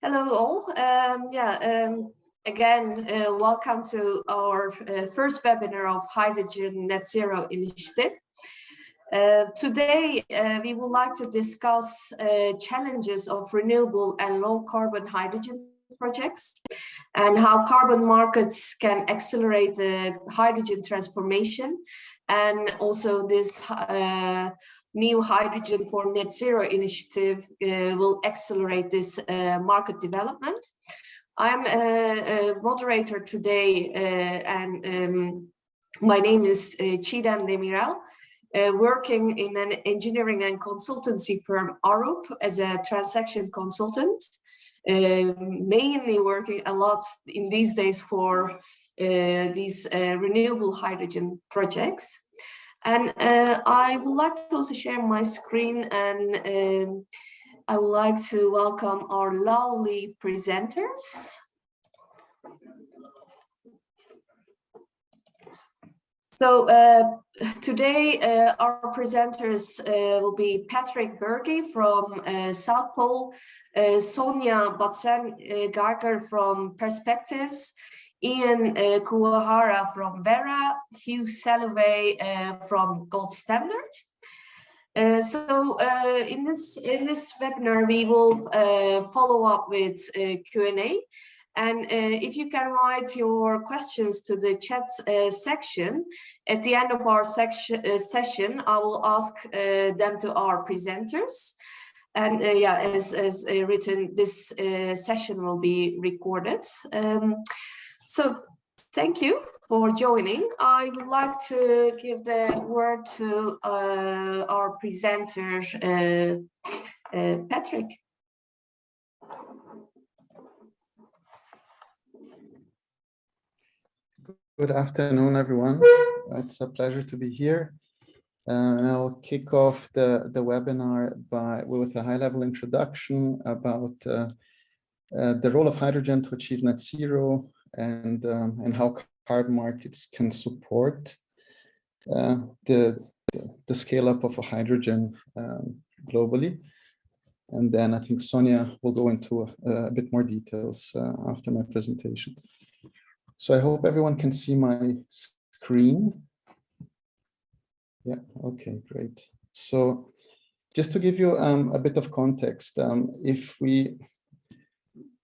Hello all. Again, welcome to our first webinar of Hydrogen NetZero Initiative. Today, we would like to discuss challenges of renewable and low carbon hydrogen projects and how carbon markets can accelerate the hydrogen transformation, and also this new hydrogen for net zero initiative will accelerate this market development. I'm a moderator today, and my name is Çiğdem Demirel, working in an engineering and consultancy firm Arup as a transaction consultant, mainly working a lot in these days for these renewable hydrogen projects. And I would like to also share my screen, and I would like to welcome our lovely presenters. So today our presenters will be Patrick Bürgi from South Pole, Sonja Butzengeiger from Perspectives, Ian Kuwahara from VERRA, Hugh Salway from Gold Standard. In this webinar, we will follow up with Q&A. And if you can write your questions to the chat section, at the end of our session, I will ask them to our presenters. And as written, this session will be recorded. So thank you for joining. I would like to give the word to our presenter, Patrick. Good afternoon, everyone. It's a pleasure to be here. And I'll kick off the webinar with a high-level introduction about the role of hydrogen to achieve net zero, and how carbon markets can support the scale up of hydrogen globally. And then I think Sonja will go into a bit more details after my presentation. So I hope everyone can see my screen. Yeah, okay, great. So just to give you a bit of context, if we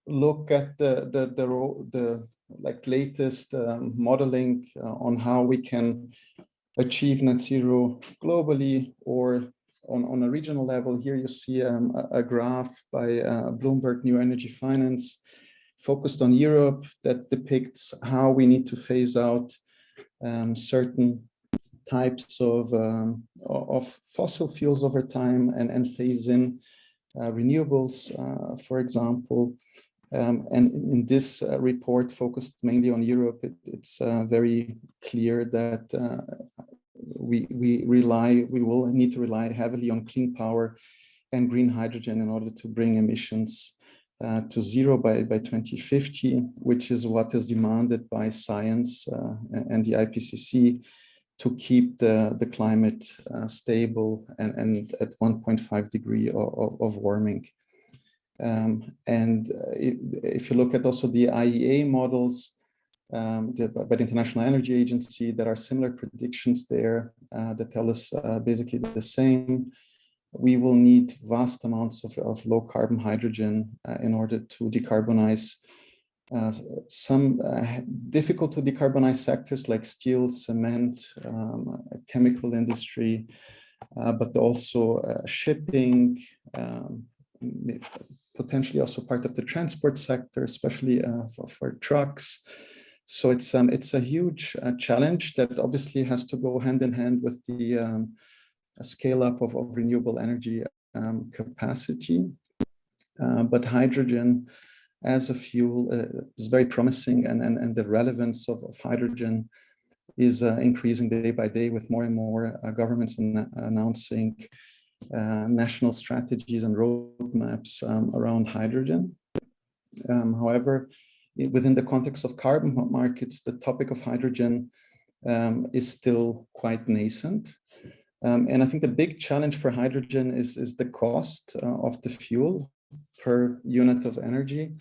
look at the latest modeling on how we can achieve net zero globally or on a regional level, here you see a graph by Bloomberg New Energy Finance focused on Europe that depicts how we need to phase out certain types of fossil fuels over time and phase in renewables, for example. And in this report focused mainly on Europe, it's very clear that we will need to rely heavily on clean power and green hydrogen in order to bring emissions to zero by 2050, which is what is demanded by science and the IPCC to keep the climate stable and at 1.5 degree of warming. If you look at also the IEA models by the International Energy Agency, there are similar predictions there that tell us basically the same. We will need vast amounts of low carbon hydrogen in order to decarbonize some difficult to decarbonize sectors like steel, cement, chemical industry, but also shipping, potentially also part of the transport sector, especially for trucks. So it's a huge challenge that obviously has to go hand in hand with the scale up of renewable energy capacity. But hydrogen as a fuel is very promising, and the relevance of hydrogen is increasing day by day, with more and more governments announcing national strategies and roadmaps around hydrogen. However, within the context of carbon markets, the topic of hydrogen is still quite nascent. And I think the big challenge for hydrogen is the cost of the fuel. per unit of energy.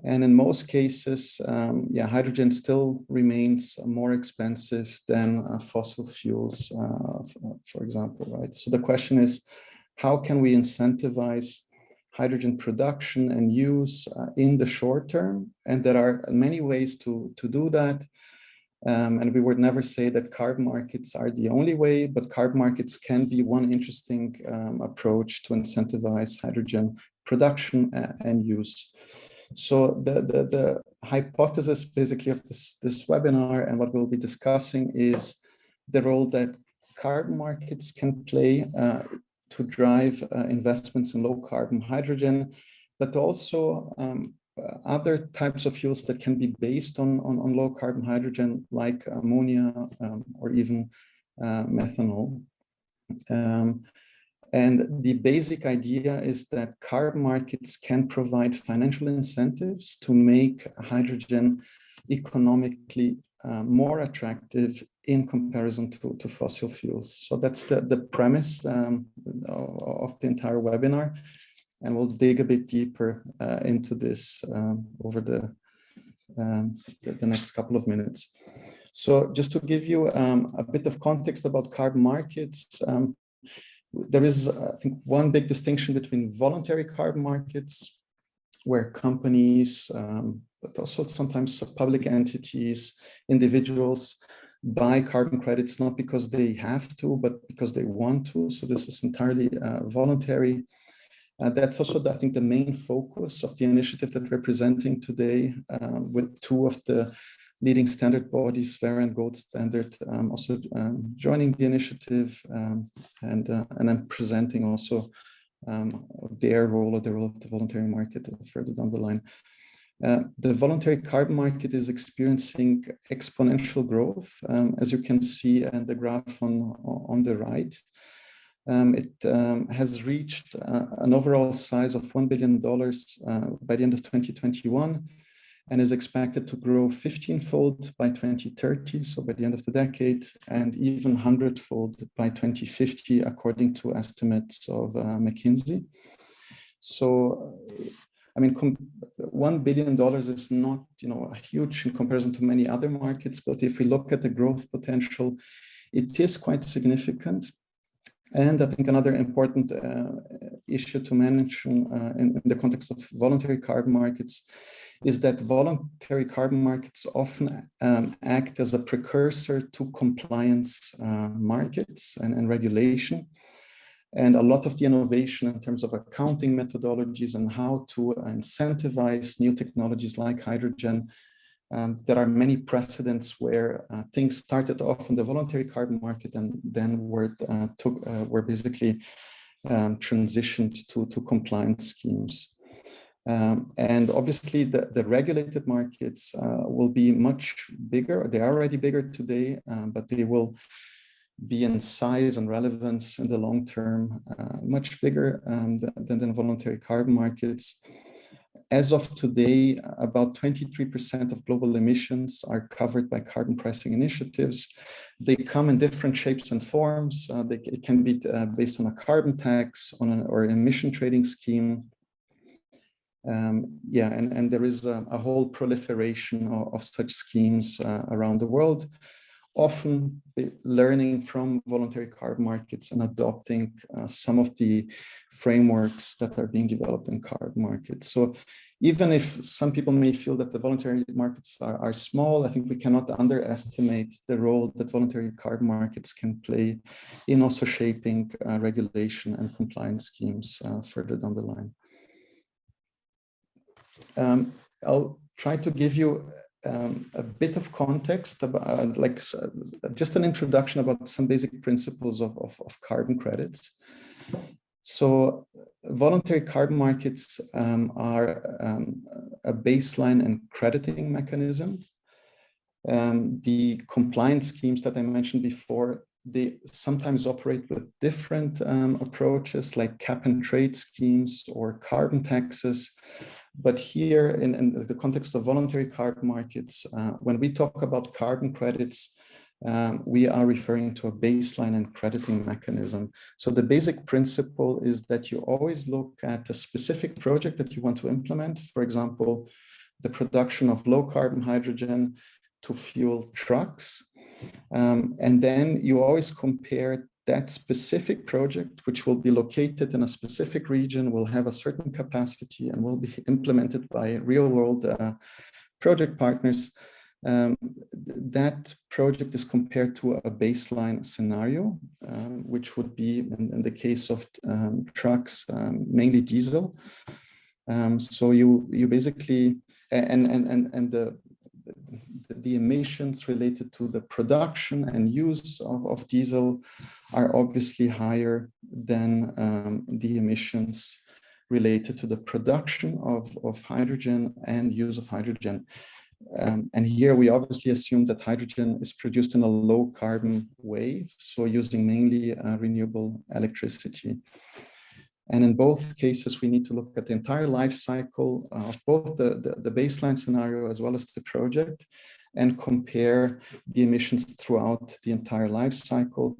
And in most cases, hydrogen still remains more expensive than fossil fuels, for example, right? So the question is, how can we incentivize hydrogen production and use in the short term? And there are many ways to do that. And we would never say that carbon markets are the only way, but carbon markets can be one interesting approach to incentivize hydrogen production and use. So the hypothesis basically of this webinar and what we'll be discussing is the role that carbon markets can play to drive investments in low carbon hydrogen, but also other types of fuels that can be based on low carbon hydrogen, like ammonia or even methanol. And the basic idea is that carbon markets can provide financial incentives to make hydrogen economically more attractive in comparison to fossil fuels. So that's the premise of the entire webinar. And we'll dig a bit deeper into this over the next couple of minutes. So just to give you a bit of context about carbon markets, there is, I think, one big distinction between voluntary carbon markets, where companies, but also sometimes public entities, individuals buy carbon credits, not because they have to, but because they want to. So this is entirely voluntary. That's also, I think, the main focus of the initiative that we're presenting today, with two of the leading standard bodies, VERRA and Gold Standard, also joining the initiative, and I'm presenting also their role, or the role of the voluntary market further down the line. The voluntary carbon market is experiencing exponential growth, as you can see in the graph on the right. It has reached an overall size of $1 billion by the end of 2021, and is expected to grow 15-fold by 2030, so by the end of the decade, and even 100-fold by 2050, according to estimates of McKinsey. So, I mean, $1 billion is not, huge in comparison to many other markets, but if we look at the growth potential, it is quite significant. And I think another important issue to mention in the context of voluntary carbon markets is that voluntary carbon markets often act as a precursor to compliance markets and regulation. And a lot of the innovation in terms of accounting methodologies and how to incentivize new technologies like hydrogen, there are many precedents where things started off in the voluntary carbon market and then were basically transitioned to compliance schemes. And obviously the regulated markets will be much bigger. They are already bigger today, but they will be in size and relevance in the long term much bigger than voluntary carbon markets. As of today, about 23% of global emissions are covered by carbon pricing initiatives. They come in different shapes and forms. It can be based on a carbon tax, or emission trading scheme. And there is a whole proliferation of such schemes around the world, often learning from voluntary carbon markets and adopting some of the frameworks that are being developed in carbon markets. So even if some people may feel that the voluntary markets are small, I think we cannot underestimate the role that voluntary carbon markets can play in also shaping regulation and compliance schemes further down the line. I'll try to give you a bit of context about, just an introduction about some basic principles of carbon credits. So voluntary carbon markets are a baseline and crediting mechanism. The compliance schemes that I mentioned before, they sometimes operate with different approaches, like cap and trade schemes or carbon taxes. But here, in the context of voluntary carbon markets, when we talk about carbon credits, we are referring to a baseline and crediting mechanism. So the basic principle is that you always look at a specific project that you want to implement. For example, the production of low carbon hydrogen to fuel trucks. And then you always compare that specific project, which will be located in a specific region, will have a certain capacity and will be implemented by real world project partners. That project is compared to a baseline scenario, which would be in the case of trucks, mainly diesel. So you basically, and the emissions related to the production and use of diesel are obviously higher than the emissions related to the production of hydrogen and use of hydrogen. And here we obviously assume that hydrogen is produced in a low carbon way, so using mainly renewable electricity. And in both cases, we need to look at the entire life cycle of both the baseline scenario as well as the project, and compare the emissions throughout the entire life cycle.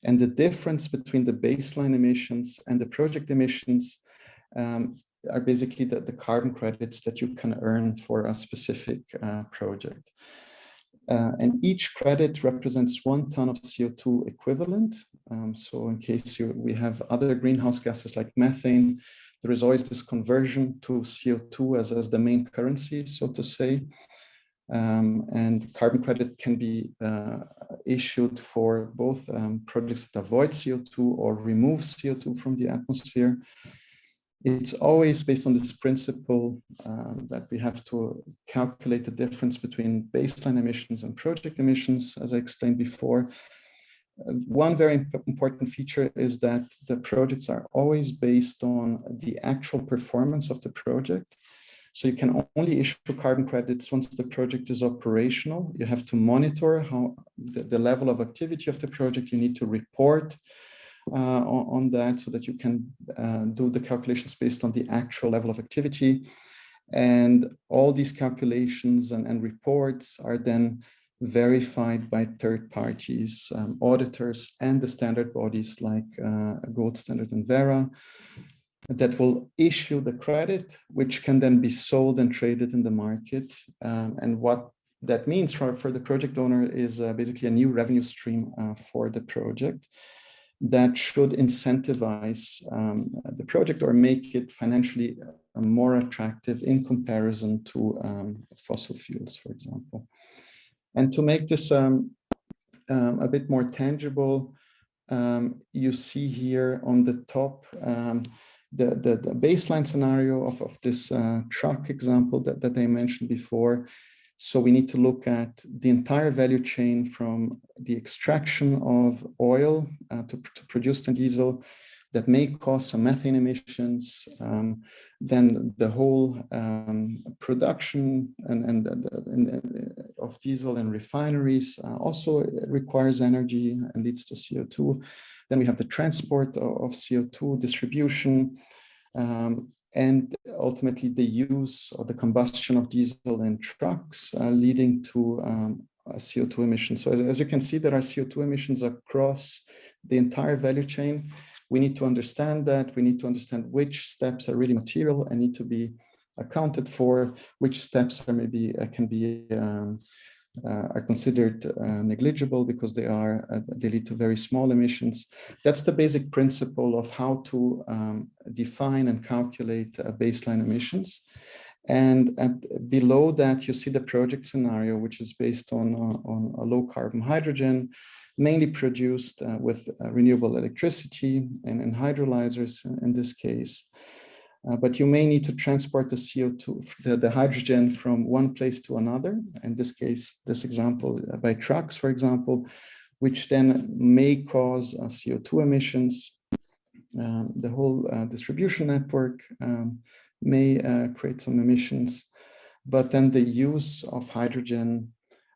And the difference between the baseline emissions and the project emissions are basically the carbon credits that you can earn for a specific project. And each credit represents 1 ton of CO2 equivalent. So in case we have other greenhouse gases like methane, there is always this conversion to CO2 as the main currency, so to say. And carbon credit can be issued for both projects that avoid CO2 or remove CO2 from the atmosphere. It's always based on this principle that we have to calculate the difference between baseline emissions and project emissions, as I explained before. One very important feature is that the projects are always based on the actual performance of the project. So you can only issue carbon credits once the project is operational. You have to monitor how the level of activity of the project. You need to report on that so that you can do the calculations based on the actual level of activity. And all these calculations and reports are then verified by third parties, auditors, and the standard bodies like Gold Standard and VERRA, that will issue the credit, which can then be sold and traded in the market. And what that means for the project owner is basically a new revenue stream for the project that should incentivize the project or make it financially more attractive in comparison to fossil fuels, for example. And to make this a bit more tangible, you see here on the top the baseline scenario of this truck example that I mentioned before. So we need to look at the entire value chain from the extraction of oil to produce the diesel that may cause some methane emissions. Then the whole production of diesel in refineries also requires energy and leads to CO2. Then we have the transport of CO2, distribution, and ultimately the use or the combustion of diesel in trucks leading to CO2 emissions. So as you can see, there are CO2 emissions across the entire value chain. We need to understand that. We need to understand which steps are really material and need to be accounted for, which steps are maybe are considered negligible because they lead to very small emissions. That's the basic principle of how to define and calculate baseline emissions. And below that, you see the project scenario, which is based on a low carbon hydrogen, mainly produced with renewable electricity and in hydrolyzers in this case. But you may need to transport the CO2, the hydrogen from one place to another. In this case, this example, by trucks, for example, which then may cause CO2 emissions. The whole distribution network may create some emissions, but then the use of hydrogen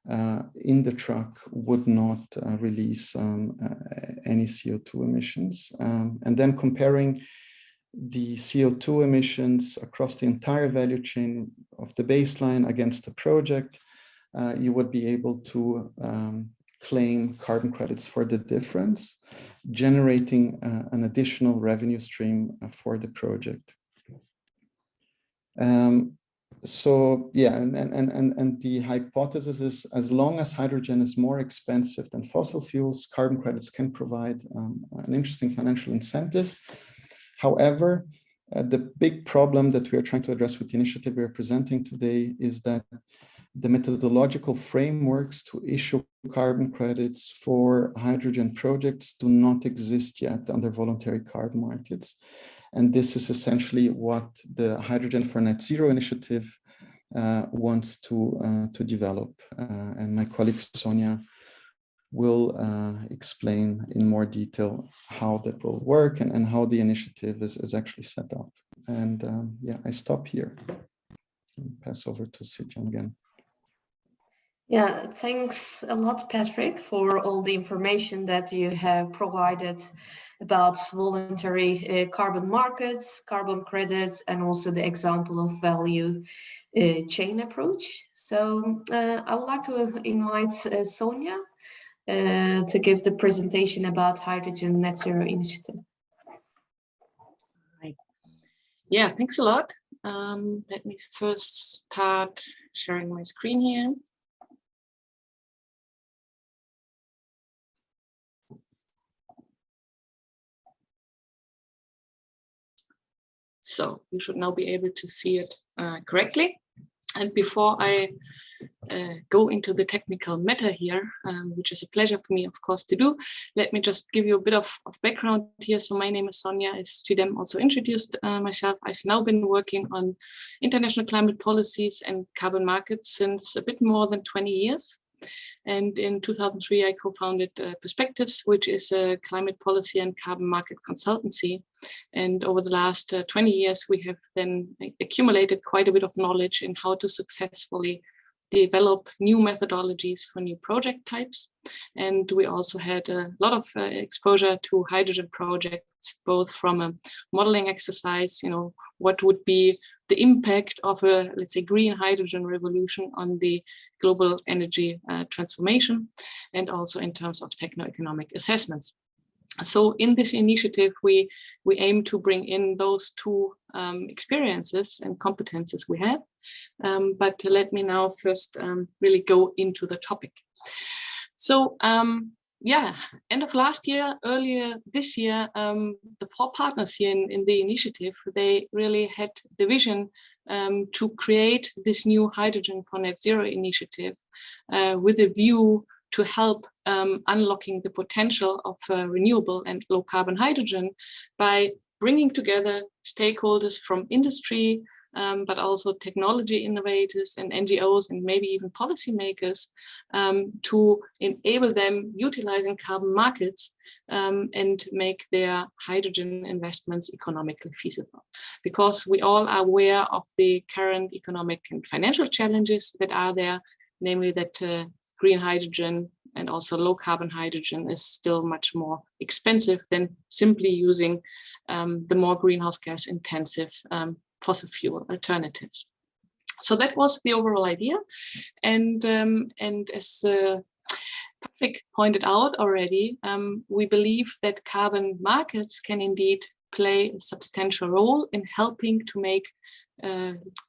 in the truck would not release any CO2 emissions. And then comparing the CO2 emissions across the entire value chain of the baseline against the project, you would be able to claim carbon credits for the difference, generating an additional revenue stream for the project. So yeah, and the hypothesis is, as long as hydrogen is more expensive than fossil fuels, carbon credits can provide an interesting financial incentive. However, the big problem that we are trying to address with the initiative we are presenting today is that the methodological frameworks to issue carbon credits for hydrogen projects do not exist yet under voluntary carbon markets. And this is essentially what the Hydrogen for NetZero Initiative wants to develop. And my colleague Sonja will explain in more detail how that will work and how the initiative is actually set up. And yeah, I stop here and pass over to Sonja again. Yeah, thanks a lot, Patrick, for all the information that you have provided about voluntary carbon markets, carbon credits, and also the example of value chain approach. So I would like to invite Sonja to give the presentation about Hydrogen NetZero Initiative. Right. Yeah, thanks a lot. Let me first start sharing my screen here. So you should now be able to see it correctly. And before I go into the technical matter here, which is a pleasure for me, of course, to do, let me just give you a bit of background here. So my name is Sonja, as Chidem also introduced myself. I've now been working on international climate policies and carbon markets since a bit more than 20 years. And in 2003, I co-founded Perspectives, which is a climate policy and carbon market consultancy. And over the last 20 years, we have then accumulated quite a bit of knowledge in how to successfully develop new methodologies for new project types. And we also had a lot of exposure to hydrogen projects, both from a modeling exercise, what would be the impact of a, let's say, green hydrogen revolution on the global energy transformation, and also in terms of techno-economic assessments. So in this initiative, we aim to bring in those two experiences and competences we have. But let me now first really go into the topic. So yeah, end of last year, earlier this year, the 4 partners here in the initiative, they really had the vision to create this new Hydrogen for NetZero initiative with a view to help unlocking the potential of renewable and low carbon hydrogen by bringing together stakeholders from industry, but also technology innovators and NGOs and maybe even policymakers to enable them utilizing carbon markets and make their hydrogen investments economically feasible. Because we all are aware of the current economic and financial challenges that are there, namely that green hydrogen and also low carbon hydrogen is still much more expensive than simply using the more greenhouse gas intensive fossil fuel alternatives. So that was the overall idea. And as Patrick pointed out already, we believe that carbon markets can indeed play a substantial role in helping to make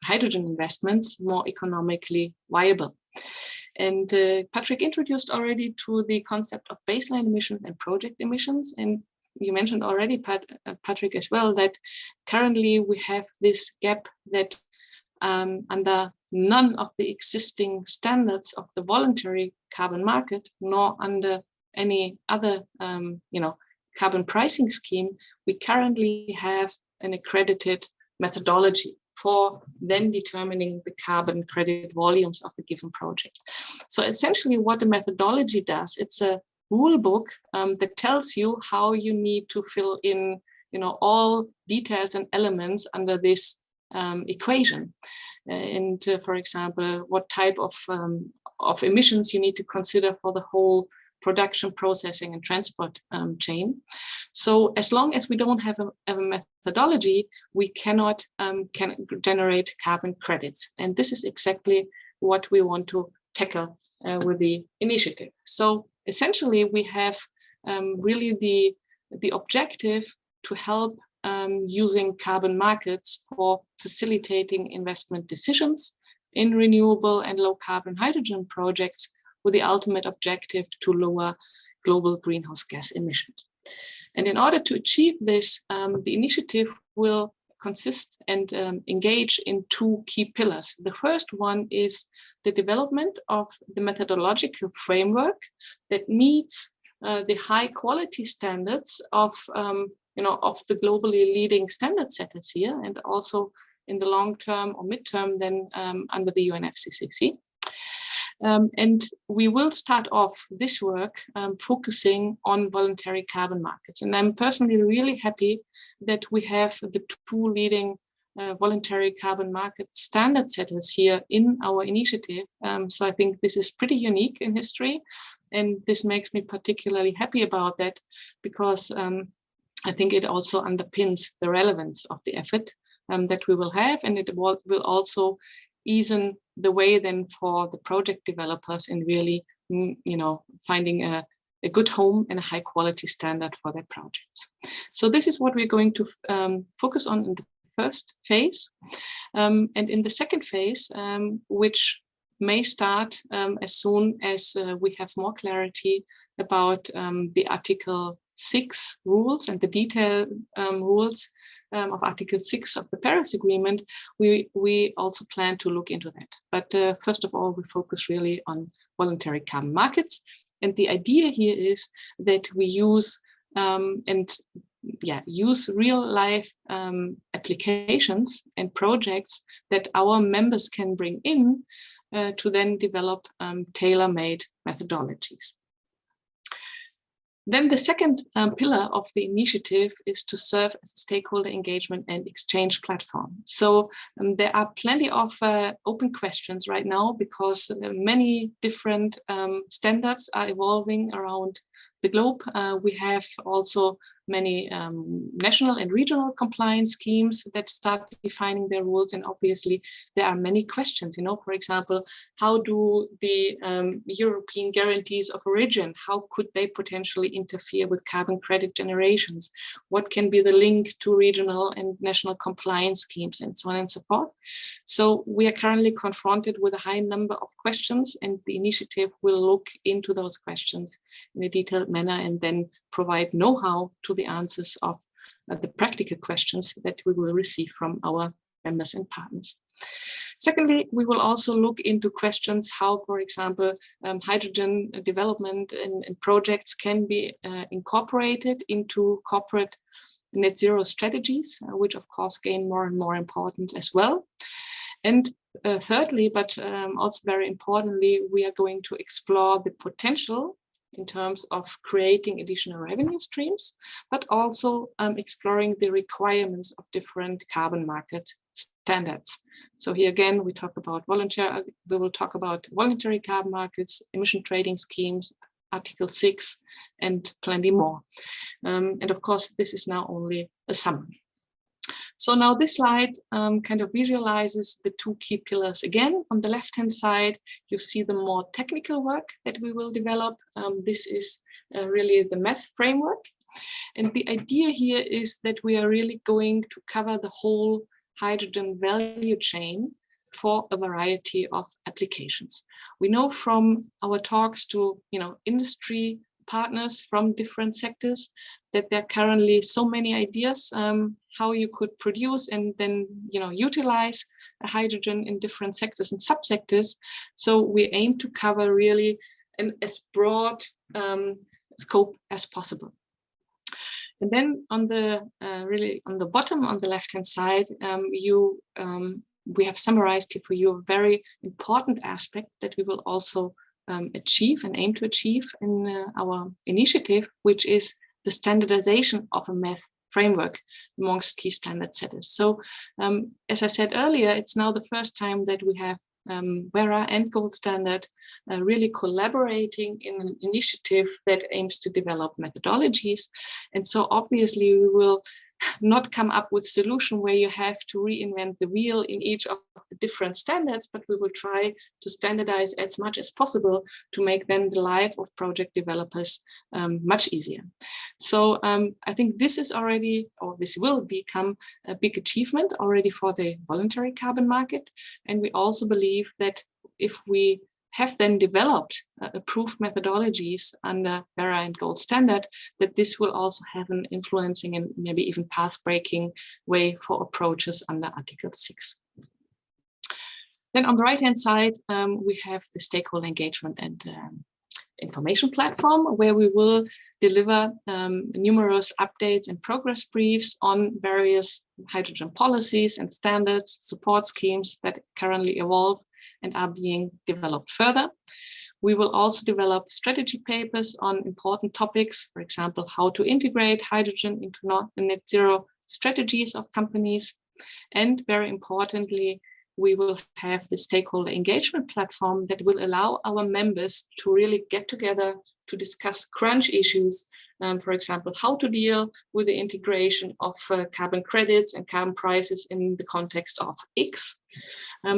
hydrogen investments more economically viable. And Patrick introduced already to the concept of baseline emissions and project emissions. And you mentioned already, Patrick, as well, that currently we have this gap that under none of the existing standards of the voluntary carbon market, nor under any other carbon pricing scheme, we currently have an accredited methodology for then determining the carbon credit volumes of the given project. So essentially what the methodology does, it's a rule book that tells you how you need to fill in, all details and elements under this equation. And for example, what type of emissions you need to consider for the whole production, processing, and transport chain. So as long as we don't have a methodology, we cannot generate carbon credits. And this is exactly what we want to tackle with the initiative. So essentially we have really the objective to help using carbon markets for facilitating investment decisions in renewable and low carbon hydrogen projects, with the ultimate objective to lower global greenhouse gas emissions. And in order to achieve this, the initiative will consist and engage in two key pillars. The first one is the development of the methodological framework that meets the high quality standards of the globally leading standard setters here, and also in the long term or midterm then under the UNFCCC. And we will start off this work focusing on voluntary carbon markets. And I'm personally really happy that we have the two leading voluntary carbon market standard setters here in our initiative. So I think this is pretty unique in history. And this makes me particularly happy about that, because I think it also underpins the relevance of the effort that we will have, and it will also ease the way then for the project developers in really, finding a good home and a high quality standard for their projects. So this is what we're going to focus on in the first phase. And in the second phase, which may start as soon as we have more clarity about the Article 6 rules and the detailed rules of Article 6 of the Paris Agreement, we also plan to look into that. But first of all, we focus really on voluntary carbon markets. And the idea here is that we use use real life applications and projects that our members can bring in to then develop tailor-made methodologies. Then the second pillar of the initiative is to serve as a stakeholder engagement and exchange platform. So there are plenty of open questions right now, because many different standards are evolving around the globe. We have also many national and regional compliance schemes that start defining their rules, and obviously there are many questions. For example, how do the European guarantees of origin, how could they potentially interfere with carbon credit generations? What can be the link to regional and national compliance schemes, and so on and so forth? So we are currently confronted with a high number of questions, and the initiative will look into those questions in a detailed manner and then provide know-how to the answers of the practical questions that we will receive from our members and partners. Secondly, we will also look into questions how, for example, hydrogen development and projects can be incorporated into corporate net zero strategies, which of course gain more and more importance as well. And thirdly, but also very importantly, we are going to explore the potential in terms of creating additional revenue streams, but also exploring the requirements of different carbon market standards. So here again, we will talk about voluntary carbon markets, emission trading schemes, Article 6, and plenty more. And of course, this is now only a summary. So now this slide kind of visualizes the two key pillars. Again, on the left-hand side, you see the more technical work that we will develop. This is really the math framework. And the idea here is that we are really going to cover the whole hydrogen value chain for a variety of applications. We know from our talks to industry partners from different sectors that there are currently so many ideas how you could produce and then utilize hydrogen in different sectors and subsectors. So we aim to cover really an as broad scope as possible. And then on the really on the bottom on the left hand side, we have summarized here for you a very important aspect that we will also achieve and aim to achieve in our initiative, which is the standardization of a math framework amongst key standard setters. So as I said earlier, it's now the first time that we have VERRA and Gold Standard really collaborating in an initiative that aims to develop methodologies. And so obviously we will not come up with a solution where you have to reinvent the wheel in each of the different standards, but we will try to standardize as much as possible to make then the life of project developers much easier. So I think this is already, or this will become a big achievement already for the voluntary carbon market. And we also believe that if we have then developed approved methodologies under VERRA and gold standard, that this will also have an influencing and maybe even path-breaking way for approaches under Article 6. Then on the right-hand side, we have the stakeholder engagement and information platform, where we will deliver numerous updates and progress briefs on various hydrogen policies and standards, support schemes that currently evolve and are being developed further. We will also develop strategy papers on important topics, for example, how to integrate hydrogen into net zero strategies of companies. And very importantly, we will have the stakeholder engagement platform that will allow our members to really get together to discuss crunch issues, for example, how to deal with the integration of carbon credits and carbon prices in the context of X.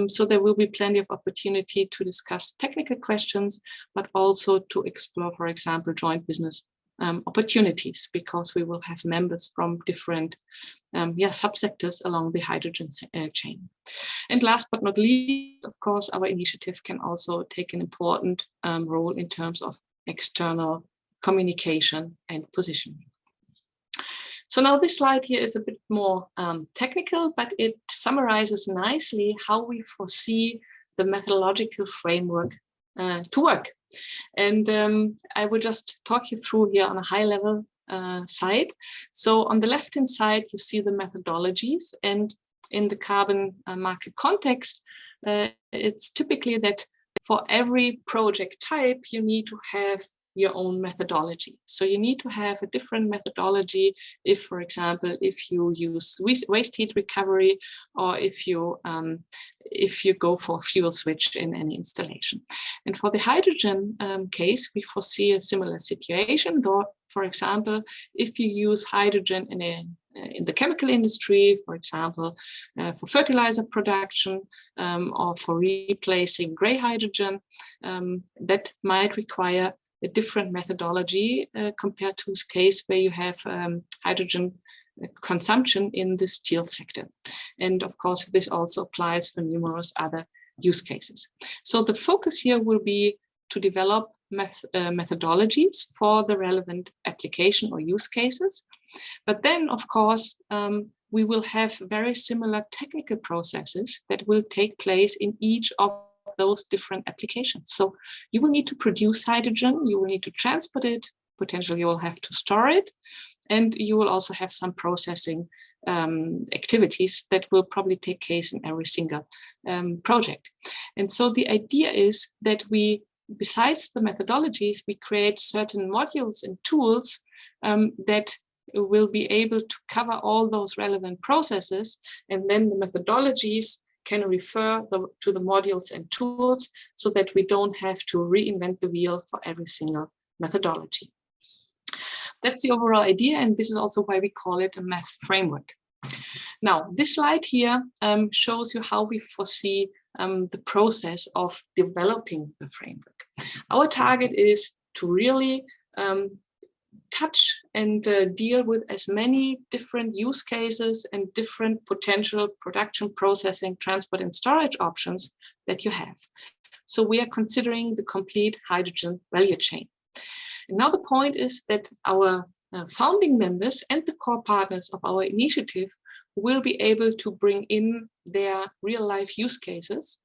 So there will be plenty of opportunity to discuss technical questions, but also to explore, for example, joint business opportunities, because we will have members from different subsectors along the hydrogen chain. And last but not least, of course, our initiative can also take an important role in terms of external communication and positioning. So now this slide here is a bit more technical, but it summarizes nicely how we foresee the methodological framework to work. And I will just talk you through here on a high level side. So on the left hand side, you see the methodologies, and in the carbon market context, it's typically that for every project type, you need to have your own methodology. So you need to have a different methodology if, for example, if you use waste heat recovery, or if you go for fuel switch in any installation. And for the hydrogen case, we foresee a similar situation, though, for example, if you use hydrogen in the chemical industry, for example, for fertilizer production or for replacing gray hydrogen, that might require a different methodology compared to this case where you have hydrogen consumption in the steel sector. And of course, this also applies for numerous other use cases. So the focus here will be to develop methodologies for the relevant application or use cases. But then, of course, we will have very similar technical processes that will take place in each of those different applications. So you will need to produce hydrogen, you will need to transport it, potentially you will have to store it, and you will also have some processing activities that will probably take place in every single project. And so the idea is that we, besides the methodologies, we create certain modules and tools that will be able to cover all those relevant processes, and then the methodologies can refer to the modules and tools so that we don't have to reinvent the wheel for every single methodology. That's the overall idea, and this is also why we call it a math framework. Now, this slide here shows you how we foresee the process of developing the framework. Our target is to really touch and deal with as many different use cases and different potential production, processing, transport, and storage options that you have. So we are considering the complete hydrogen value chain. And now the point is that our founding members and the core partners of our initiative will be able to bring in their real-life use cases.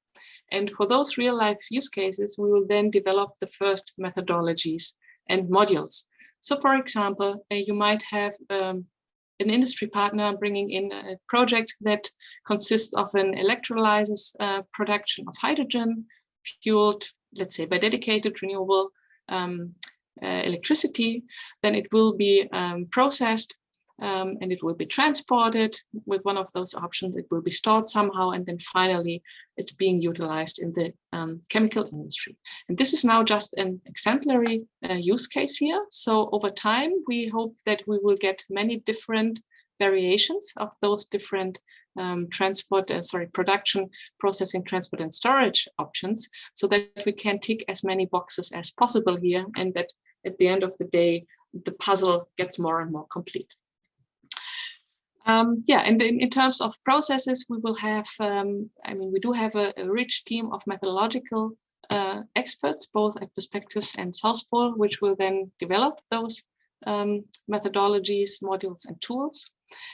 And for those real-life use cases, we will then develop the first methodologies and modules. So, for example, you might have an industry partner bringing in a project that consists of an electrolysis production of hydrogen fueled, let's say, by dedicated renewable electricity. Then it will be processed and it will be transported with one of those options. It will be stored somehow, and then finally it's being utilized in the chemical industry. And this is now just an exemplary use case here. So over time, we hope that we will get many different variations of those different production, processing, transport, and storage options, so that we can tick as many boxes as possible here, and that at the end of the day, the puzzle gets more and more complete. And in terms of processes, we will have, we do have a rich team of methodological experts, both at Perspectives and South Pole, which will then develop those methodologies, modules, and tools.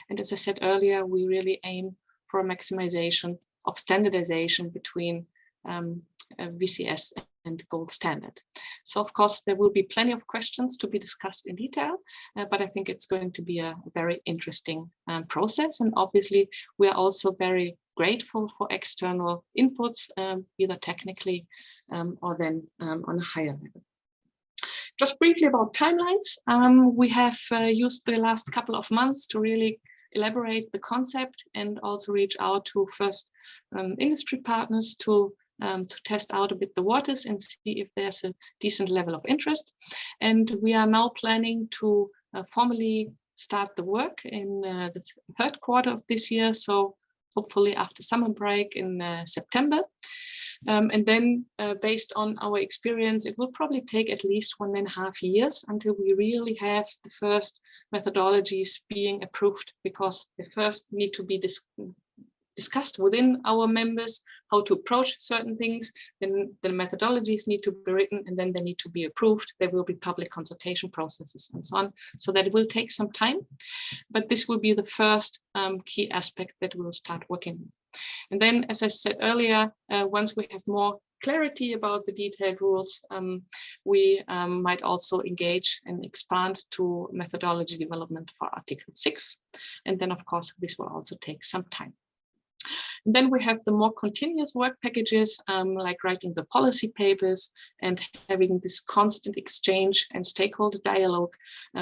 And as I said earlier, we really aim for a maximization of standardization between VCS and gold standard. So of course, there will be plenty of questions to be discussed in detail, but I think it's going to be a very interesting process. And obviously, we are also very grateful for external inputs, either technically or then on a higher level. Just briefly about timelines, we have used the last couple of months to really elaborate the concept and also reach out to first industry partners to test out a bit the waters and see if there's a decent level of interest. And we are now planning to formally start the work in the third quarter of this year. So hopefully after summer break in September. And then based on our experience, it will probably take at least 1.5 years until we really have the first methodologies being approved, because they first need to be discussed within our members, how to approach certain things, then the methodologies need to be written, and then they need to be approved. There will be public consultation processes and so on, so that it will take some time, but this will be the first key aspect that we'll start working on. And then, as I said earlier, once we have more clarity about the detailed rules, we might also engage and expand to methodology development for Article 6. And then, of course, this will also take some time. And then we have the more continuous work packages, like writing the policy papers and having this constant exchange and stakeholder dialogue.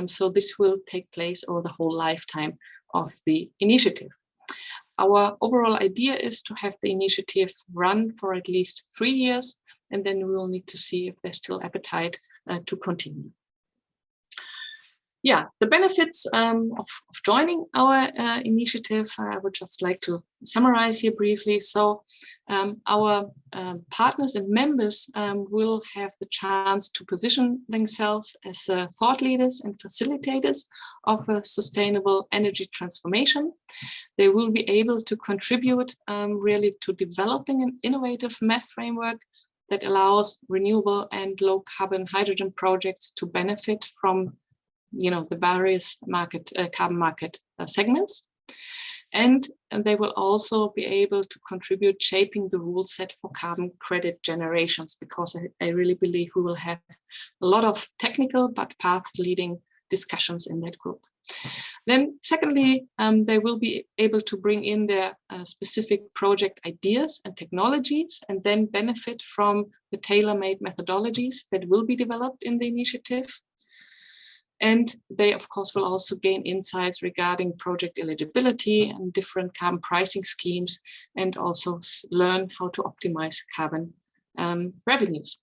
So this will take place over the whole lifetime of the initiative. Our overall idea is to have the initiative run for at least 3 years, and then we will need to see if there's still appetite to continue. Yeah, the benefits of joining our initiative, I would just like to summarize here briefly. So our partners and members will have the chance to position themselves as thought leaders and facilitators of a sustainable energy transformation. They will be able to contribute really to developing an innovative math framework that allows renewable and low carbon hydrogen projects to benefit from the various carbon market segments. And they will also be able to contribute shaping the rule set for carbon credit generations, because I really believe we will have a lot of technical but path-leading discussions in that group. Then secondly, they will be able to bring in their specific project ideas and technologies, and then benefit from the tailor-made methodologies that will be developed in the initiative. And they, of course, will also gain insights regarding project eligibility and different carbon pricing schemes, and also learn how to optimize carbon revenues.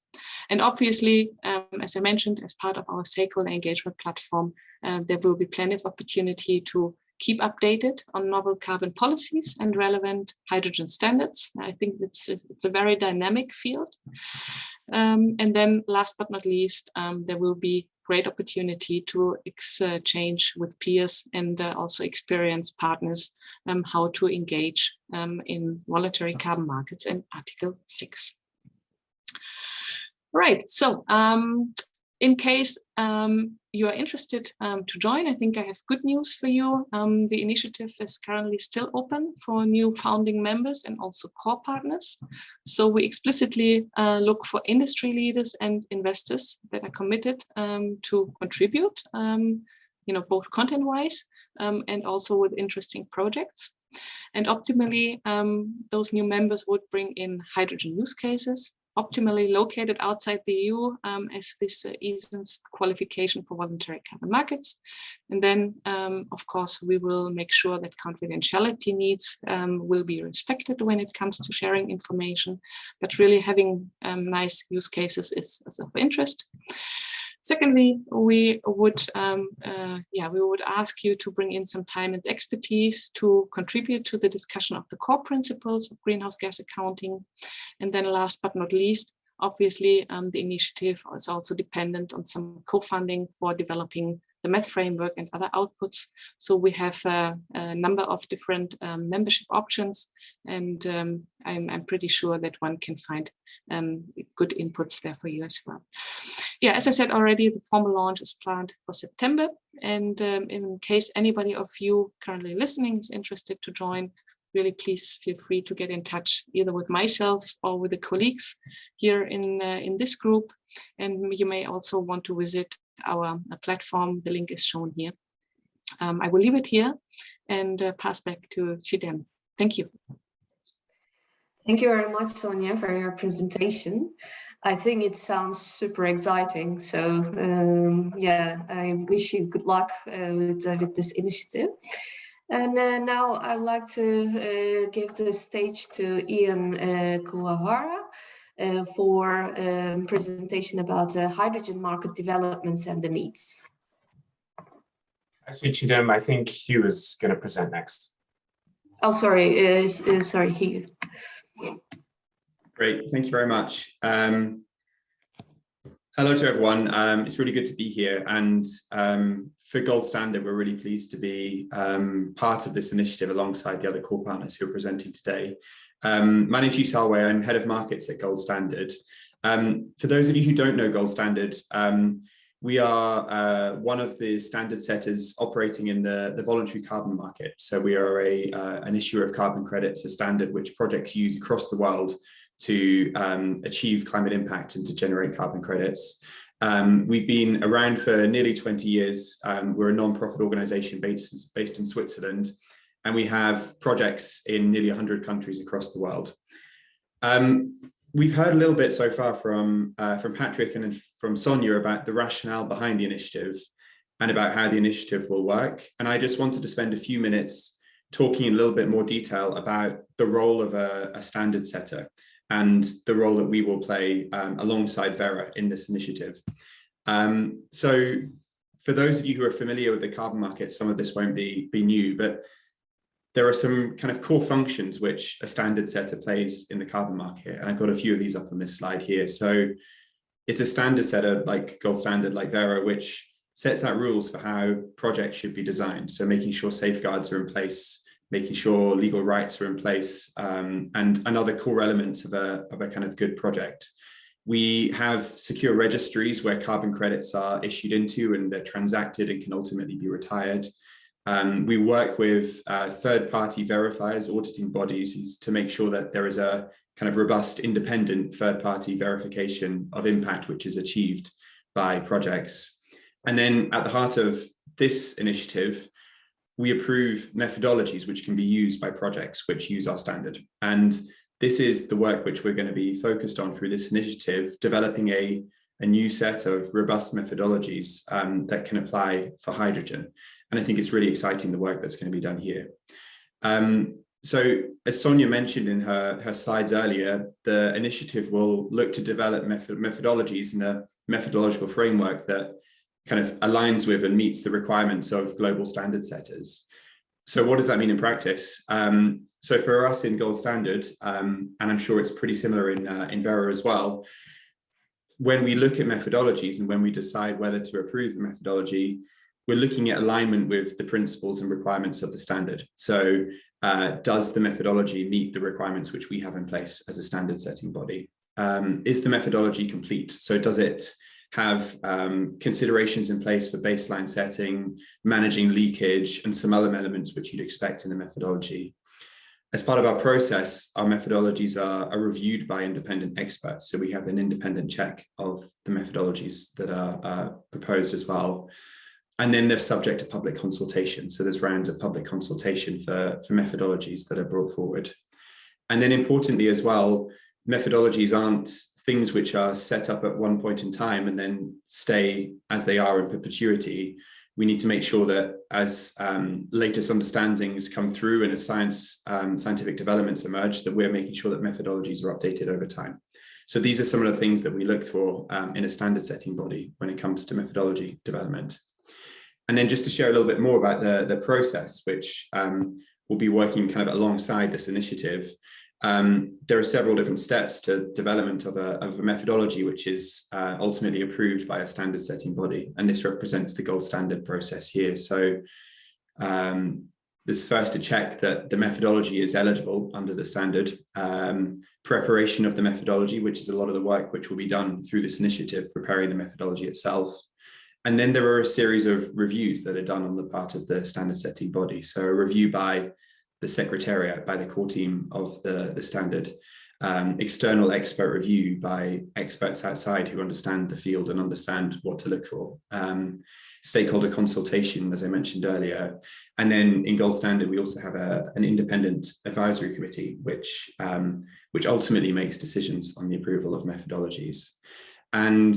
And obviously, as I mentioned, as part of our stakeholder engagement platform, there will be plenty of opportunity to keep updated on novel carbon policies and relevant hydrogen standards. I think it's a very dynamic field. And then last but not least, there will be great opportunity to exchange with peers and also experienced partners how to engage in voluntary carbon markets and Article 6. Right, so in case you are interested to join, I think I have good news for you. The initiative is currently still open for new founding members and also core partners. So we explicitly look for industry leaders and investors that are committed to contribute, both content-wise and also with interesting projects. And optimally, those new members would bring in hydrogen use cases, optimally located outside the EU, as this eases qualification for voluntary carbon markets. And then, of course, we will make sure that confidentiality needs will be respected when it comes to sharing information, but really having nice use cases is of interest. Secondly, we would ask you to bring in some time and expertise to contribute to the discussion of the core principles of greenhouse gas accounting. And then last but not least, obviously, the initiative is also dependent on some co-funding for developing the math framework and other outputs. So we have a number of different membership options, and I'm pretty sure that one can find good inputs there for you as well. Yeah, as I said already, the formal launch is planned for September. And in case anybody of you currently listening is interested to join, really please feel free to get in touch either with myself or with the colleagues here in this group. And you may also want to visit our platform. The link is shown here. I will leave it here and pass back to Chidem. Thank you. Thank you very much, Sonja, for your presentation. I think it sounds super exciting. So yeah, I wish you good luck with this initiative. And now I'd like to give the stage to Ian Kuwahara for presentation about hydrogen market developments and the needs. Actually, Chidem, I think Hugh is going to present next. Oh, sorry, sorry, Hugh. Great, thank you very much. Hello to everyone. It's really good to be here, and for Gold Standard, we're really pleased to be part of this initiative alongside the other core partners who are presenting today. My name is Hugh Salway. I'm head of markets at Gold Standard. For those of you who don't know Gold Standard, we are one of the standard setters operating in the voluntary carbon market. So we are an issuer of carbon credits, a standard which projects use across the world to achieve climate impact and to generate carbon credits. We've been around for nearly 20 years. We're a non-profit organization based in Switzerland, and we have projects in nearly 100 countries across the world. We've heard a little bit so far from Patrick and from Sonja about the rationale behind the initiative and about how the initiative will work. And I just wanted to spend a few minutes talking in a little bit more detail about the role of a standard setter and the role that we will play alongside VERRA in this initiative. So for those of you who are familiar with the carbon market, some of this won't be new, but there are some kind of core functions which a standard setter plays in the carbon market. And I've got a few of these up on this slide here. So it's a standard setter like Gold Standard, like VERRA, which sets out rules for how projects should be designed. So making sure safeguards are in place, making sure legal rights are in place, and other core elements of a kind of good project. We have secure registries where carbon credits are issued into and they're transacted and can ultimately be retired. We work with third-party verifiers, auditing bodies, to make sure that there is a kind of robust, independent third-party verification of impact which is achieved by projects. And then at the heart of this initiative, we approve methodologies which can be used by projects which use our standard. And this is the work which we're going to be focused on through this initiative, developing a new set of robust methodologies that can apply for hydrogen. And I think it's really exciting, the work that's going to be done here. So as Sonja mentioned in her slides earlier, the initiative will look to develop methodologies and a methodological framework that kind of aligns with and meets the requirements of global standard setters. So what does that mean in practice? So for us in Gold Standard, and I'm sure it's pretty similar in VERRA as well, when we look at methodologies and when we decide whether to approve the methodology, we're looking at alignment with the principles and requirements of the standard. So does the methodology meet the requirements which we have in place as a standard setting body? Is the methodology complete? So does it have considerations in place for baseline setting, managing leakage, and some other elements which you'd expect in the methodology? As part of our process, our methodologies are reviewed by independent experts. So we have an independent check of the methodologies that are proposed as well. And then they're subject to public consultation. So there's rounds of public consultation for methodologies that are brought forward. And then importantly as well, methodologies aren't things which are set up at one point in time and then stay as they are in perpetuity. We need to make sure that as latest understandings come through and as scientific developments emerge, that we're making sure that methodologies are updated over time. So these are some of the things that we look for in a standard setting body when it comes to methodology development. And then just to share a little bit more about the process, which will be working kind of alongside this initiative. There are several different steps to development of a methodology, which is ultimately approved by a standard setting body. And this represents the gold standard process here. So this first to check that the methodology is eligible under the standard, preparation of the methodology, which is a lot of the work which will be done through this initiative, preparing the methodology itself. And then there are a series of reviews that are done on the part of the standard setting body. So a review by the secretariat, by the core team of the standard, external expert review by experts outside who understand the field and understand what to look for, stakeholder consultation, as I mentioned earlier. And then in gold standard, we also have an independent advisory committee, which ultimately makes decisions on the approval of methodologies. And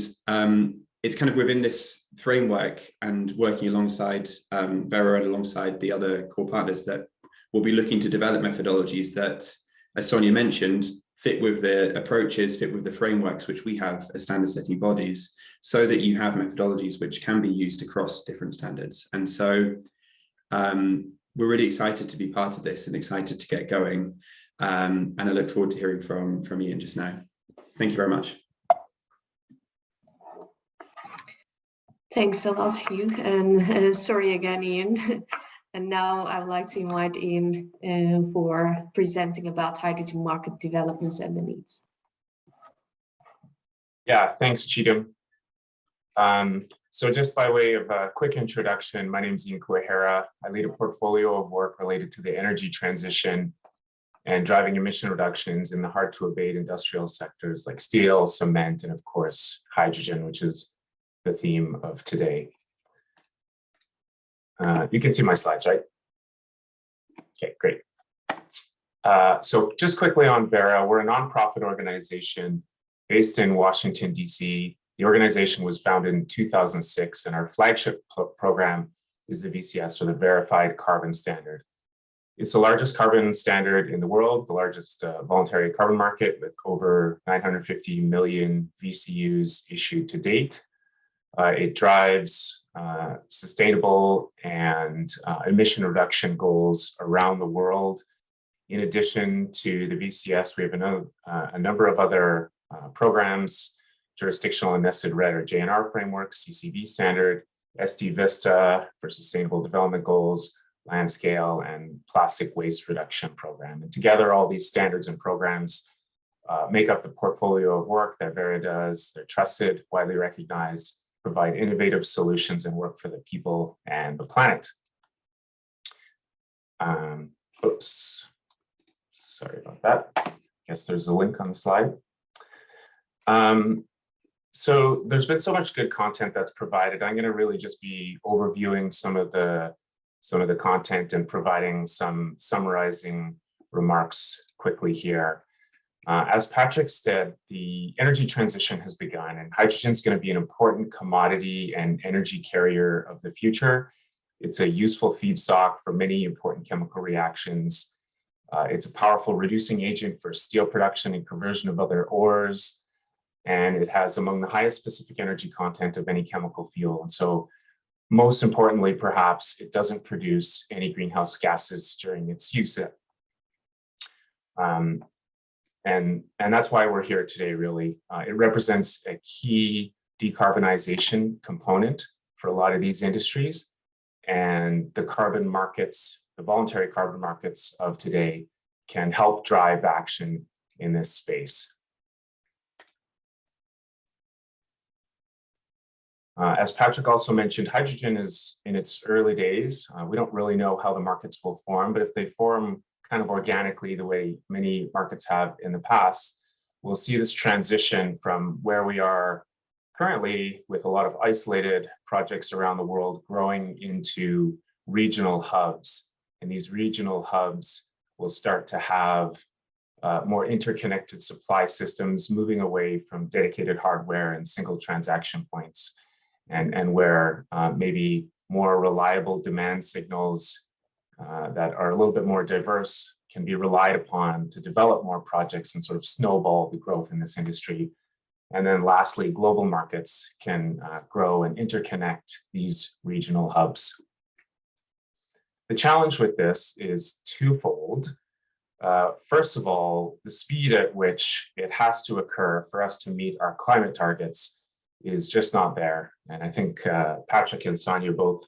it's kind of within this framework and working alongside VERRA and alongside the other core partners that we'll be looking to develop methodologies that, as Sonja mentioned, fit with the approaches, fit with the frameworks which we have as standard setting bodies, so that you have methodologies which can be used across different standards. And so we're really excited to be part of this and excited to get going. And I look forward to hearing from Ian just now. Thank you very much. Thanks a lot, Hugh, and sorry again, Ian. And now I would like to invite Ian for presenting about hydrogen market developments and the needs. Yeah, thanks, Cheatham. So just by way of a quick introduction, my name is Hugh. I lead a portfolio of work related to the energy transition and driving emission reductions in the hard to abate industrial sectors like steel, cement, and of course, hydrogen, which is the theme of today. You can see my slides, right? Okay, great. So just quickly on VERRA, we're a nonprofit organization based in Washington, DC. The organization was founded in 2006, and our flagship program is the VCS, or the Verified Carbon Standard. It's the largest carbon standard in the world, the largest voluntary carbon market with over 950 million VCUs issued to date. It drives sustainable and emission reduction goals around the world. In addition to the VCS, we have a number of other programs, jurisdictional and nested RED or JNR frameworks, CCV standard, SD Vista for sustainable development goals, land scale, and plastic waste reduction program. And together, all these standards and programs make up the portfolio of work that VERRA does. They're trusted, widely recognized, provide innovative solutions and work for the people and the planet. Oops, sorry about that. I guess there's a link on the slide. So there's been so much good content that's provided. I'm going to really just be overviewing some of the content and providing some summarizing remarks quickly here. As Patrick said, the energy transition has begun, and hydrogen is going to be an important commodity and energy carrier of the future. It's a useful feedstock for many important chemical reactions. It's a powerful reducing agent for steel production and conversion of other ores, and it has among the highest specific energy content of any chemical fuel. And so, most importantly, perhaps, it doesn't produce any greenhouse gases during its use. And that's why we're here today, really. It represents a key decarbonization component for a lot of these industries. And the carbon markets, the voluntary carbon markets of today can help drive action in this space. As Patrick also mentioned, hydrogen is in its early days. We don't really know how the markets will form, but if they form kind of organically the way many markets have in the past, we'll see this transition from where we are currently with a lot of isolated projects around the world growing into regional hubs. And these regional hubs will start to have more interconnected supply systems, moving away from dedicated hardware and single transaction points, and where maybe more reliable demand signals that are a little bit more diverse can be relied upon to develop more projects and sort of snowball the growth in this industry. And then lastly, global markets can grow and interconnect these regional hubs. The challenge with this is twofold. First of all, the speed at which it has to occur for us to meet our climate targets is just not there. And I think Patrick and Sonja both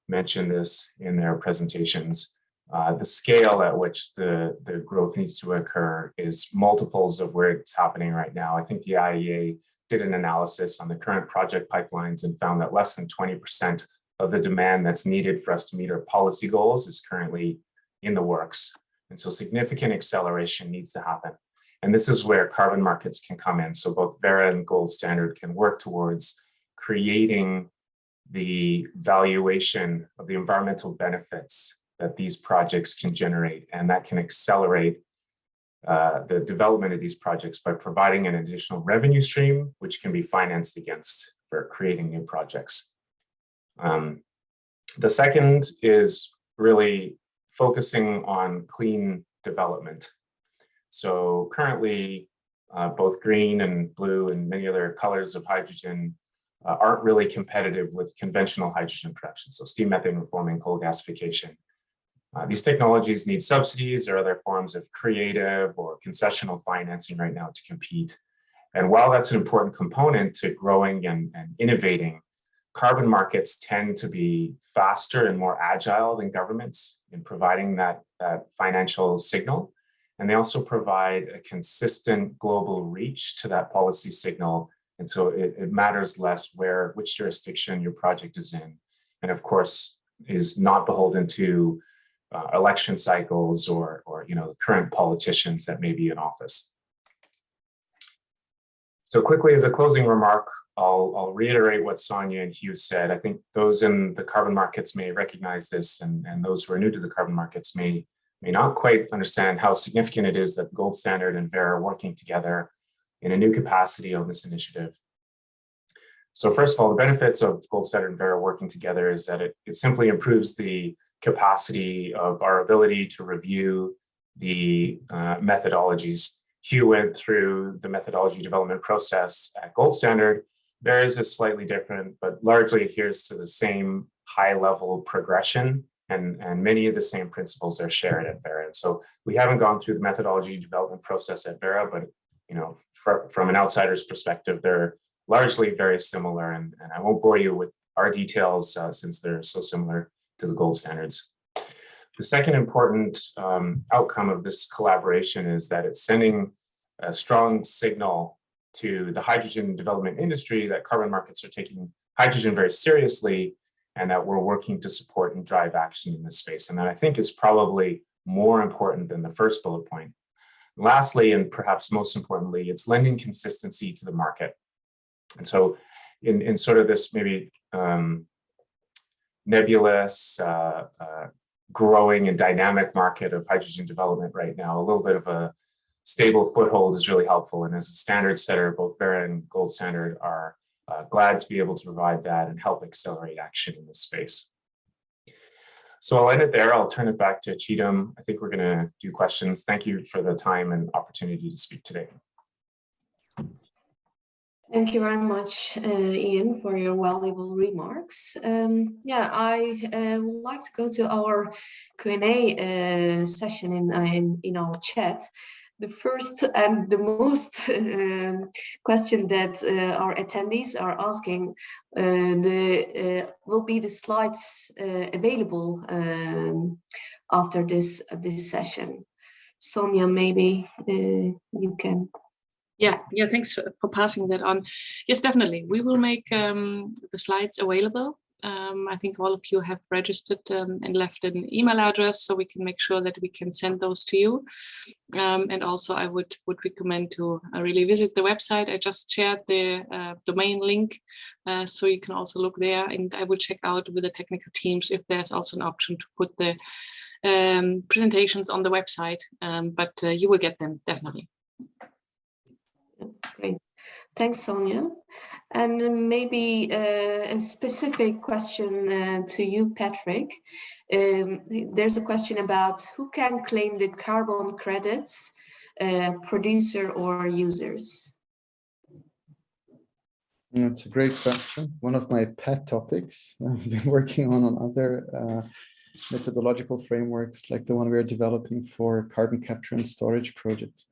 mentioned this in their presentations. The scale at which the growth needs to occur is multiples of where it's happening right now. I think the IEA did an analysis on the current project pipelines and found that less than 20% of the demand that's needed for us to meet our policy goals is currently in the works. And so significant acceleration needs to happen. And this is where carbon markets can come in. So both VERRA and Gold Standard can work towards creating the valuation of the environmental benefits that these projects can generate. And that can accelerate the development of these projects by providing an additional revenue stream, which can be financed against for creating new projects. The second is really focusing on clean development. So currently, both green and blue and many other colors of hydrogen aren't really competitive with conventional hydrogen production. So steam methane reforming, coal gasification. These technologies need subsidies or other forms of creative or concessional financing right now to compete. And while that's an important component to growing and innovating, carbon markets tend to be faster and more agile than governments in providing that financial signal. And they also provide a consistent global reach to that policy signal. And so it matters less which jurisdiction your project is in. And of course, is not beholden to election cycles or current politicians that may be in office. So quickly, as a closing remark, I'll reiterate what Sonja and Hugh said. I think those in the carbon markets may recognize this, and those who are new to the carbon markets may not quite understand how significant it is that Gold Standard and VERRA are working together in a new capacity on this initiative. So first of all, the benefits of Gold Standard and VERRA working together is that it simply improves the capacity of our ability to review the methodologies. Hugh went through the methodology development process at Gold Standard. VERRA's is slightly different, but largely adheres to the same high-level progression, and many of the same principles are shared at VERRA. And so we haven't gone through the methodology development process at VERRA, but from an outsider's perspective, they're largely very similar, and I won't bore you with our details since they're so similar to the gold standards. The second important outcome of this collaboration is that it's sending a strong signal to the hydrogen development industry that carbon markets are taking hydrogen very seriously and that we're working to support and drive action in this space. And that I think is probably more important than the first bullet point. Lastly, and perhaps most importantly, it's lending consistency to the market. And so in sort of this maybe nebulous, growing and dynamic market of hydrogen development right now, a little bit of a stable foothold is really helpful. And as a standard setter, both VERRA and Gold Standard are glad to be able to provide that and help accelerate action in this space. So I'll end it there. I'll turn it back to Cheatham. I think we're going to do questions. Thank you for the time and opportunity to speak today. Thank you very much, Ian, for your valuable remarks. I would like to go to our Q&A session in our chat. The first and the most question that our attendees are asking, will be the slides available after this session? Sonja, maybe you can. Yeah, thanks for passing that on. Yes, definitely. We will make the slides available. I think all of you have registered and left an email address, so we can make sure that we can send those to you. And also I would recommend to really visit the website. I just shared the domain link, so you can also look there, and I will check out with the technical teams if there's also an option to put the presentations on the website, but you will get them definitely. Great. Thanks, Sonja. And maybe a specific question to you, Patrick. There's a question about who can claim the carbon credits, producer or users? That's a great question. One of my pet topics. I've been working on other methodological frameworks like the one we are developing for carbon capture and storage projects.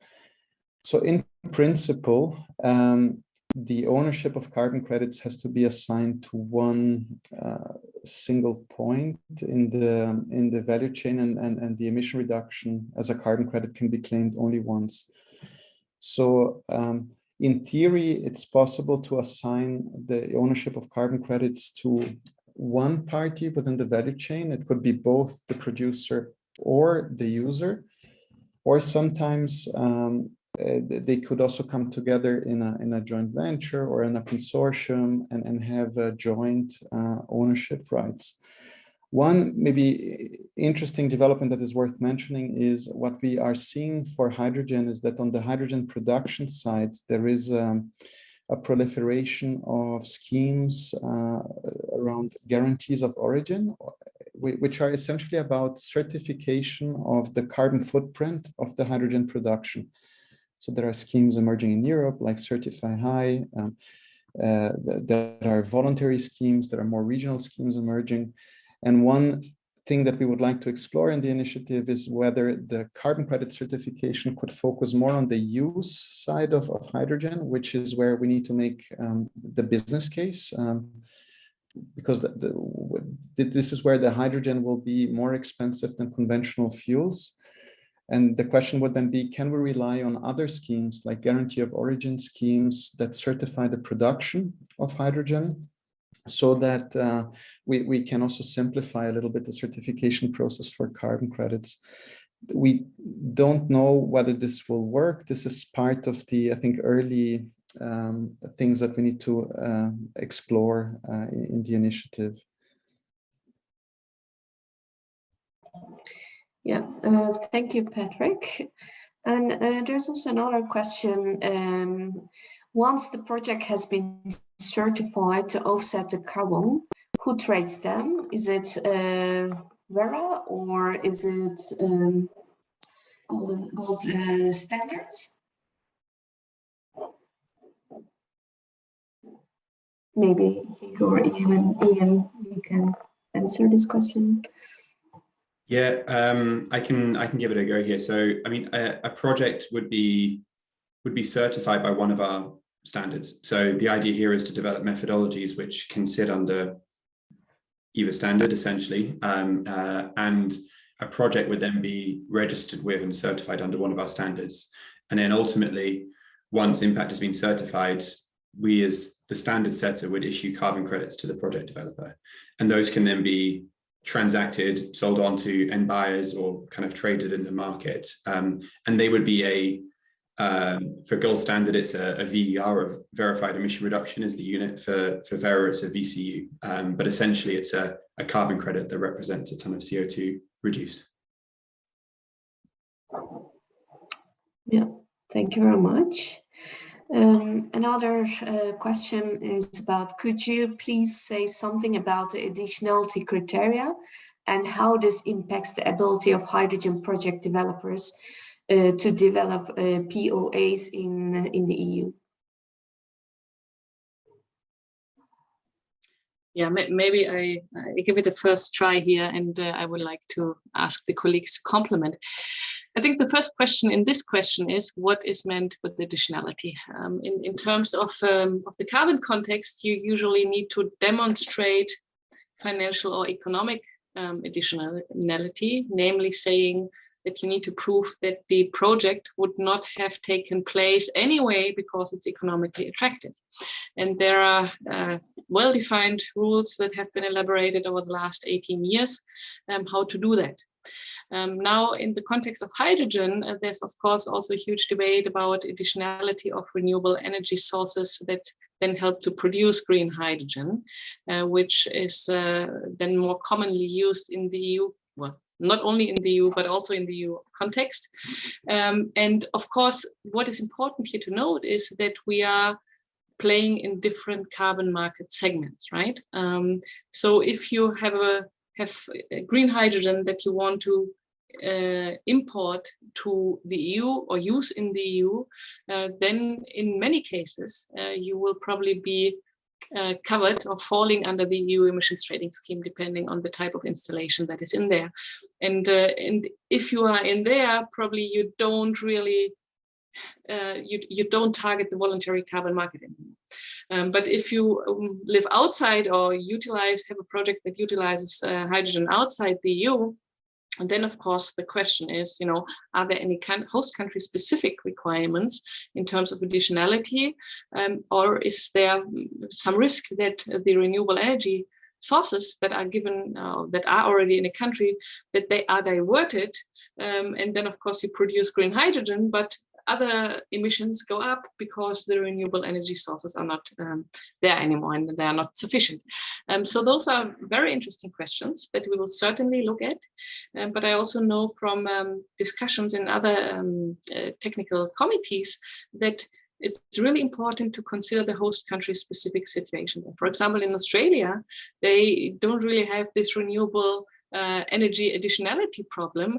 So in principle, the ownership of carbon credits has to be assigned to one single point in the value chain, and the emission reduction as a carbon credit can be claimed only once. So in theory, it's possible to assign the ownership of carbon credits to one party within the value chain. It could be both the producer or the user, or sometimes they could also come together in a joint venture or in a consortium and have a joint ownership rights. One maybe interesting development that is worth mentioning is what we are seeing for hydrogen is that on the hydrogen production side, there is a proliferation of schemes around guarantees of origin, which are essentially about certification of the carbon footprint of the hydrogen production. So there are schemes emerging in Europe like Certify High. There are voluntary schemes, there are more regional schemes emerging. And one thing that we would like to explore in the initiative is whether the carbon credit certification could focus more on the use side of hydrogen, which is where we need to make the business case, because this is where the hydrogen will be more expensive than conventional fuels. And the question would then be, can we rely on other schemes like guarantee of origin schemes that certify the production of hydrogen, so that we can also simplify a little bit the certification process for carbon credits? We don't know whether this will work. This is part of the, I think, early things that we need to explore in the initiative. Yeah, thank you, Patrick. And there's also another question. Once the project has been certified to offset the carbon, who trades them? Is it VERRA or is it gold standards? Maybe Hugh or Ian, you can answer this question. Yeah, I can give it a go here. So, I mean, a project would be certified by one of our standards. So the idea here is to develop methodologies which can sit under either standard, essentially, and a project would then be registered with and certified under one of our standards. And then ultimately, once impact has been certified, we as the standard setter would issue carbon credits to the project developer. And those can then be transacted, sold on to end buyers, or kind of traded in the market. And they would be for gold standard, it's a VER, of verified emission reduction is the unit. For VERRA, it's a VCU. But essentially, it's a carbon credit that represents a ton of CO2 reduced. Yeah, thank you very much. Another question is about, could you please say something about the additionality criteria and how this impacts the ability of hydrogen project developers to develop POAs in the EU? Yeah, maybe I give it a first try here, and I would like to ask the colleagues to complement. I think the first question in this question is, what is meant with additionality? In terms of the carbon context, you usually need to demonstrate financial or economic additionality, namely saying that you need to prove that the project would not have taken place anyway because it's economically attractive. And there are well-defined rules that have been elaborated over the last 18 years how to do that. Now, in the context of hydrogen, there's of course also a huge debate about additionality of renewable energy sources that then help to produce green hydrogen, which is then more commonly used in the EU, well, not only in the EU, but also in the EU context. And of course, what is important here to note is that we are playing in different carbon market segments, right? So if you have green hydrogen that you want to import to the EU or use in the EU, then in many cases you will probably be covered or falling under the EU emissions trading scheme, depending on the type of installation that is in there. And if you are in there, probably you don't really you don't target the voluntary carbon market anymore. But if you live outside or have a project that utilizes hydrogen outside the EU, and then, of course, the question is, are there any host country specific requirements in terms of additionality, or is there some risk that the renewable energy sources that are given, that are already in a country, that they are diverted, and then, of course, you produce green hydrogen, but other emissions go up because the renewable energy sources are not there anymore and they are not sufficient. So those are very interesting questions that we will certainly look at. But I also know from discussions in other technical committees that it's really important to consider the host country specific situation. For example, in Australia, they don't really have this renewable energy additionality problem.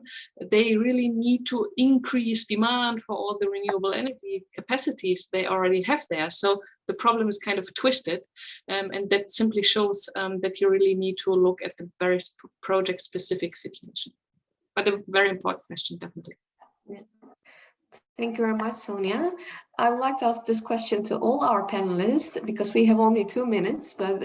They really need to increase demand for all the renewable energy capacities they already have there. So the problem is kind of twisted, and that simply shows that you really need to look at the very project specific situation. But a very important question, definitely. Yeah. Thank you very much, Sonja. I would like to ask this question to all our panelists because we have only 2 minutes, but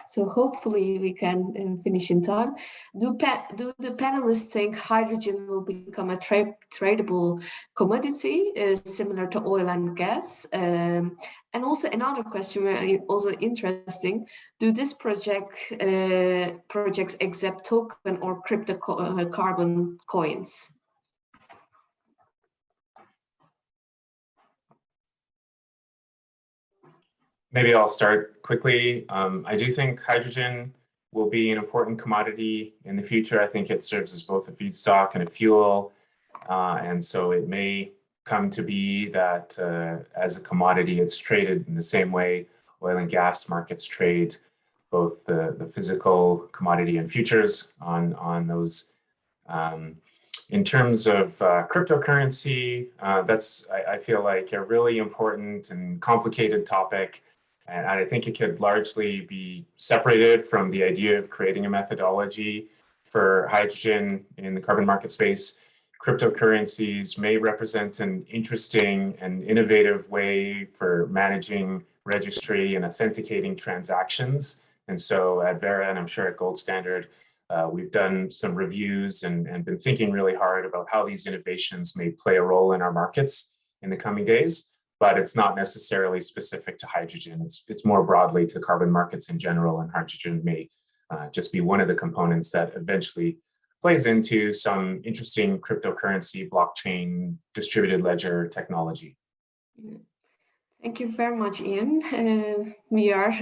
so hopefully we can finish in time. Do the panelists think hydrogen will become a tradable commodity similar to oil and gas? And also another question, also interesting, do this projects accept token or crypto carbon coins? Maybe I'll start quickly. I do think hydrogen will be an important commodity in the future. I think it serves as both a feedstock and a fuel. And so it may come to be that as a commodity, it's traded in the same way oil and gas markets trade both the physical commodity and futures on those. In terms of cryptocurrency, that's, I feel like, a really important and complicated topic. And I think it could largely be separated from the idea of creating a methodology for hydrogen in the carbon market space. Cryptocurrencies may represent an interesting and innovative way for managing registry and authenticating transactions. And so at VERRA, and I'm sure at Gold Standard, we've done some reviews and been thinking really hard about how these innovations may play a role in our markets in the coming days. But it's not necessarily specific to hydrogen. It's more broadly to carbon markets in general, and hydrogen may just be one of the components that eventually plays into some interesting cryptocurrency, blockchain, distributed ledger technology. Thank you very much, Ian. We are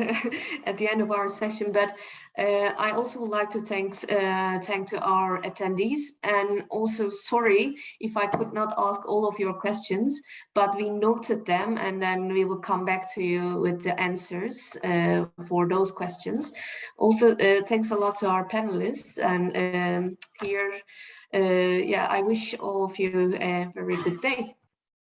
at the end of our session, but I also would like to thank to our attendees, and also sorry if I could not ask all of your questions, but we noted them and then we will come back to you with the answers for those questions. Also, thanks a lot to our panelists, and I wish all of you a very good day.